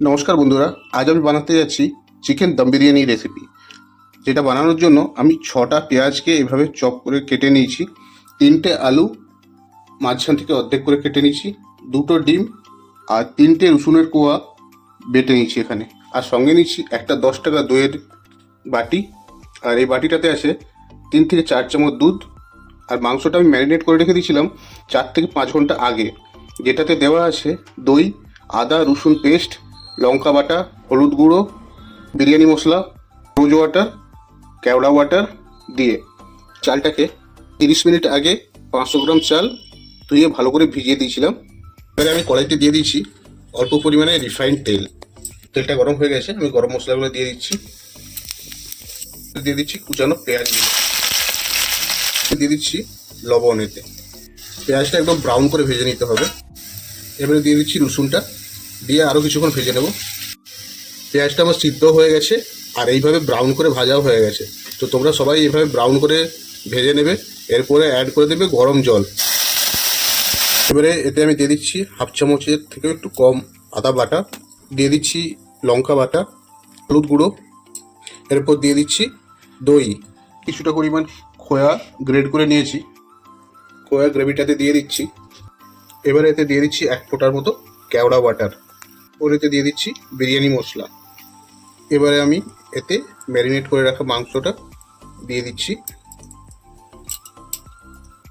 নমস্কার বন্ধুরা, আজ আমি বানাতে যাচ্ছি চিকেন দম বিরিয়ানি রেসিপি। যেটা বানানোর জন্য আমি 6টা পেঁয়াজকে এভাবে চপ করে কেটে নিয়েছি, 3টে আলু মাঝখান থেকে অর্ধেক করে কেটে নিয়েছি, 2টো ডিম আর 3টে রসুনের কোয়া বেটে নিয়েছি এখানে। আর সঙ্গে নিচ্ছি একটা 10 টাকা দইয়ের বাটি, আর এই বাটিটাতে আছে 3 থেকে 4 চামচ দুধ। আর মাংসটা আমি ম্যারিনেট করে রেখে দিয়েছিলাম 4 থেকে 5 ঘন্টা আগে, যেটাতে দেওয়া আছে দই, আদা রসুন পেস্ট, লঙ্কা বাটা, হলুদ গুঁড়ো, বিরিয়ানি মশলা, রোজ ওয়াটার, কেওড়া ওয়াটার দিয়ে চালটাকে 30 মিনিট আগে 500 গ্রাম চাল ধুয়ে ভালো করে ভিজিয়ে দিয়েছিলাম। এবারে আমি কড়াইতে দিয়ে দিচ্ছি অল্প পরিমাণে রিফাইন্ড তেল। তেলটা গরম হয়ে গেছে, আমি গরম মশলাগুলো দিয়ে দিচ্ছি। দিয়ে দিচ্ছি কুচানো পেঁয়াজগুলো, দিয়ে দিচ্ছি লবণ। এতে পেঁয়াজটা একদম ব্রাউন করে ভেজে নিতে হবে। এবারে দিয়ে দিচ্ছি রসুনটা, দিয়ে আরও কিছুক্ষণ ভেজে নেব। পেঁয়াজটা আমার সিদ্ধ হয়ে গেছে আর এইভাবে ব্রাউন করে ভাজাও হয়ে গেছে। তো তোমরা সবাই এইভাবে ব্রাউন করে ভেজে নেবে। এরপরে অ্যাড করে দেবে গরম জল। এবারে এতে আমি দিয়ে দিচ্ছি হাফ চামচের থেকে একটু কম আদা বাটা, দিয়ে দিচ্ছি লঙ্কা বাটা, হলুদ গুঁড়ো, এরপর দিয়ে দিচ্ছি দই, কিছুটা পরিমাণ খোয়া গ্রেড করে নিয়েছি, খোয়া গ্রেভিটাতে দিয়ে দিচ্ছি। এবারে এতে দিয়ে দিচ্ছি 1 ফোঁটার মতো কেওড়া ওয়াটার, ওর এতে দিয়ে দিচ্ছি বিরিয়ানি মশলা। এবারে আমি এতে ম্যারিনেট করে রাখা মাংসটা দিয়ে দিচ্ছি।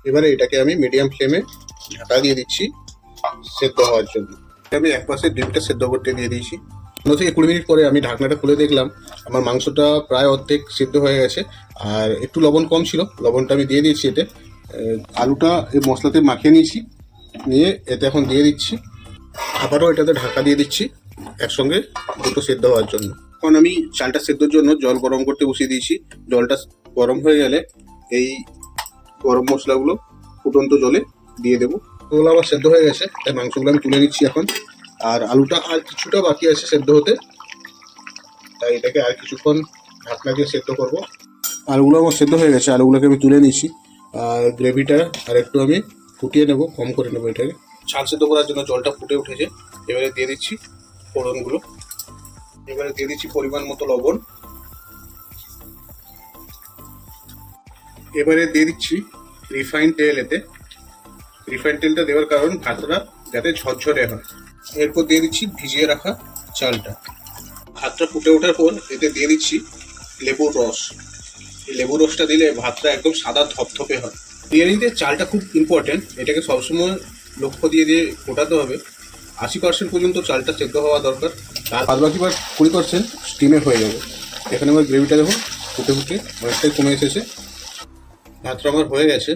এবারে এটাকে আমি মিডিয়াম ফ্লেমে ঢাকা দিয়ে দিচ্ছি সেদ্ধ হওয়ার জন্য। আমি এক পাশে ডিমটা সেদ্ধ করতে দিয়ে দিয়েছি। 15 থেকে 20 মিনিট পরে আমি ঢাকনাটা খুলে দেখলাম আমার মাংসটা প্রায় অর্ধেক সেদ্ধ হয়ে গেছে। আর একটু লবণ কম ছিল, লবণটা আমি দিয়ে দিয়েছি এতে। আলুটা এই মশলাতে মাখিয়ে নিয়েছি, নিয়ে এতে এখন দিয়ে দিচ্ছি। আবারও এটাতে ঢাকা দিয়ে দিচ্ছি একসঙ্গে দুটো সেদ্ধ হওয়ার জন্য। এখন আমি চালটা সেদ্ধর জন্য জল গরম করতে বসিয়ে দিয়েছি। জলটা গরম হয়ে গেলে এই গরম মশলাগুলো ফুটন্ত জলে দিয়ে দেবো। ওগুলো আমার সেদ্ধ হয়ে গেছে, তাই মাংসগুলো আমি তুলে নিচ্ছি এখন। আর আলুটা আর কিছুটা বাকি আছে সেদ্ধ হতে, তাই এটাকে আর কিছুক্ষণ ঢাকনা দিয়ে সেদ্ধ করবো। আলুগুলো আমার সেদ্ধ হয়ে গেছে, আলুগুলোকে আমি তুলে নিচ্ছি। আর গ্রেভিটা আর একটু আমি ফুটিয়ে নেবো, কম করে নেবো এটাকে। চাল সেদ্ধ করার জন্য জলটা ফুটে উঠেছে। এবারে দিয়ে দিচ্ছি ফোড়নগুলো। এবারে দিয়ে দিচ্ছি পরিমাণ মতো লবণ। এবারে দিয়ে দিচ্ছি রিফাইন্ড তেল। এতে রিফাইন্ড তেলটা দেওয়ার কারণ ভাতটা যাতে ঝরঝরে হয়। এরপর দিয়ে দিচ্ছি ভিজিয়ে রাখা চালটা। ভাতটা ফুটে ওঠার পর এতে দিয়ে দিচ্ছি লেবুর রস। এই লেবুর রসটা দিলে ভাতটা একদম সাদা ধপধপে হয়। বিরিয়ানিতে চালটা খুব ইম্পর্টেন্ট, এটাকে সবসময় লক্ষ্য দিয়ে দিয়ে ফোটাতে হবে। 80% পর্যন্ত চালটা সেদ্ধ হওয়া দরকার, তার বাদ বাকি 20% স্টিমে হয়ে যাবে। এখানে আমার গ্রেভিটা দেখুন ফুটে ফুটে অনেকটাই কমে এসেছে। ভাতটা আমার হয়ে গেছে,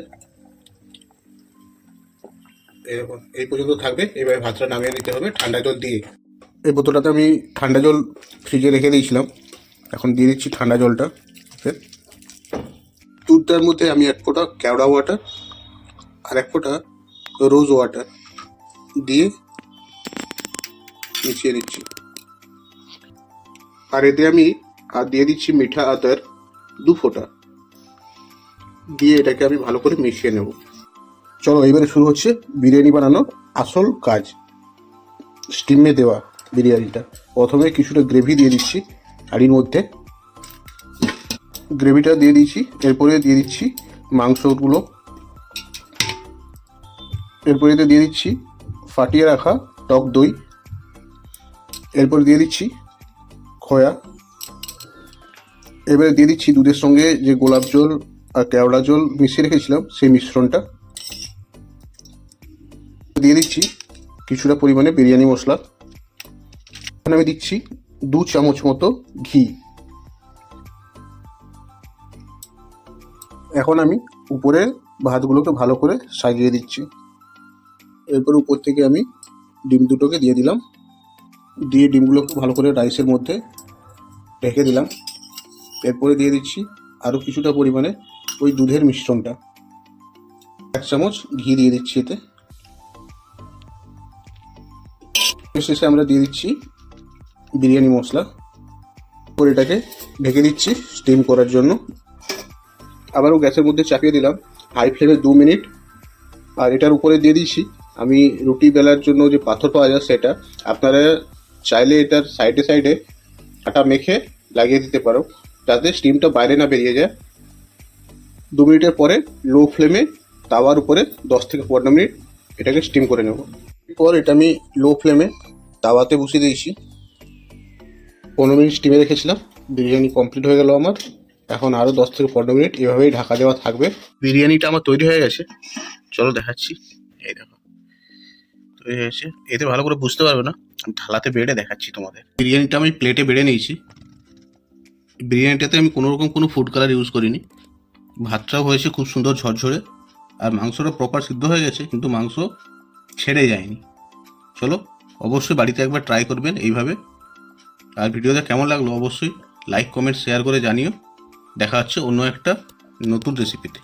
এরকম এই পর্যন্ত থাকবে। এবার ভাতটা নামিয়ে নিতে হবে ঠান্ডা জল দিয়ে। এই বোতলটাতে আমি ঠান্ডা জল ফ্রিজে রেখে দিয়েছিলাম, এখন দিয়ে দিচ্ছি ঠান্ডা জলটা। দুধটার মধ্যে আমি 1 ফোঁটা কেওড়া ওয়াটার আর 1 ফোঁটা রোজ ওয়াটার দিয়ে মিশিয়ে দিচ্ছি। আর এতে আমি আর দিয়ে দিচ্ছি মিঠা আতর 2 ফোঁটা দিয়ে এটাকে আমি ভালো করে মিশিয়ে নেব। চলো এবারে শুরু হচ্ছে বিরিয়ানি বানানোর আসল কাজ, স্টিমে দেওয়া বিরিয়ানিটা। প্রথমে কিছুটা গ্রেভি দিয়ে দিচ্ছি হাঁড়ির মধ্যে, গ্রেভিটা দিয়ে দিচ্ছি। এরপরে দিয়ে দিচ্ছি মাংসগুলো, এরপরে দিয়ে দিচ্ছি ফাটিয়ে রাখা টক দই, এরপরে দিয়ে দিচ্ছি খোয়া, এবারে দিয়ে দিচ্ছি দুধের সঙ্গে যে গোলাপ জল আর কেওড়া জল মিশিয়ে রেখেছিলাম সেই মিশ্রণটা, দিয়ে দিচ্ছি কিছুটা পরিমাণে বিরিয়ানি মশলা। এখানে আমি দিচ্ছি 2 চামচ মতো ঘি। এখন আমি উপরে ভাতগুলোকে ভালো করে সাজিয়ে দিচ্ছি। এরপর উপর থেকে আমি ডিম দুটোকে দিয়ে দিলাম, দিয়ে ডিমগুলোকে ভালো করে রাইসের মধ্যে ঢেকে দিলাম। এরপরে দিয়ে দিচ্ছি আরও কিছুটা পরিমাণে ওই দুধের মিশ্রণটা, 1 চামচ ঘি দিয়ে দিচ্ছি এতে। শেষে আমরা দিয়ে দিচ্ছি বিরিয়ানি মশলা, করে এটাকে ঢেকে দিচ্ছি স্টিম করার জন্য। আবারও গ্যাসের মধ্যে চাপিয়ে দিলাম হাই ফ্লেমে 2 মিনিট। আর এটার উপরে দিয়ে দিচ্ছি আমি রুটি বেলার জন্য যে পাথর পাওয়া যায় সেটা। আপনারা চাইলে এটার সাইডে সাইডে আটা মেখে লাগিয়ে দিতে পারো, যাতে স্টিমটা বাইরে না বেরিয়ে যায়। 2 মিনিটের পরে লো ফ্লেমে তাওয়ার উপরে 10 থেকে 15 মিনিট এটাকে স্টিম করে নেব। এরপর এটা আমি লো ফ্লেমে তাওয়াতে বসিয়ে দিয়েছি। 15 মিনিট স্টিমে রেখেছিলাম। বিরিয়ানি কমপ্লিট হয়ে গেল আমার। এখন আরও 10 থেকে 15 মিনিট এভাবেই ঢাকা দেওয়া থাকবে। বিরিয়ানিটা আমার তৈরি হয়ে গেছে, চলো দেখাচ্ছি। এই দেখো তৈরি হয়েছে। এতে ভালো করে বুঝতে পারবে না, আমি থালাতে বেড়ে দেখাচ্ছি তোমাদের। বিরিয়ানিটা আমি প্লেটে বেড়ে নিয়েছি। বিরিয়ানিটাতে আমি কোনো ফুড কালার ইউজ করিনি। ভাতটাও হয়েছে খুব সুন্দর ঝরঝরে, আর মাংসটা প্রপার সিদ্ধ হয়ে গেছে, কিন্তু মাংস ছেড়ে যায়নি। চলো অবশ্যই বাড়িতে একবার ট্রাই করবেন এইভাবে। আর ভিডিওটা কেমন লাগলো অবশ্যই লাইক কমেন্ট শেয়ার করে জানিও। দেখা হচ্ছে অন্য একটা নতুন রেসিপিতে।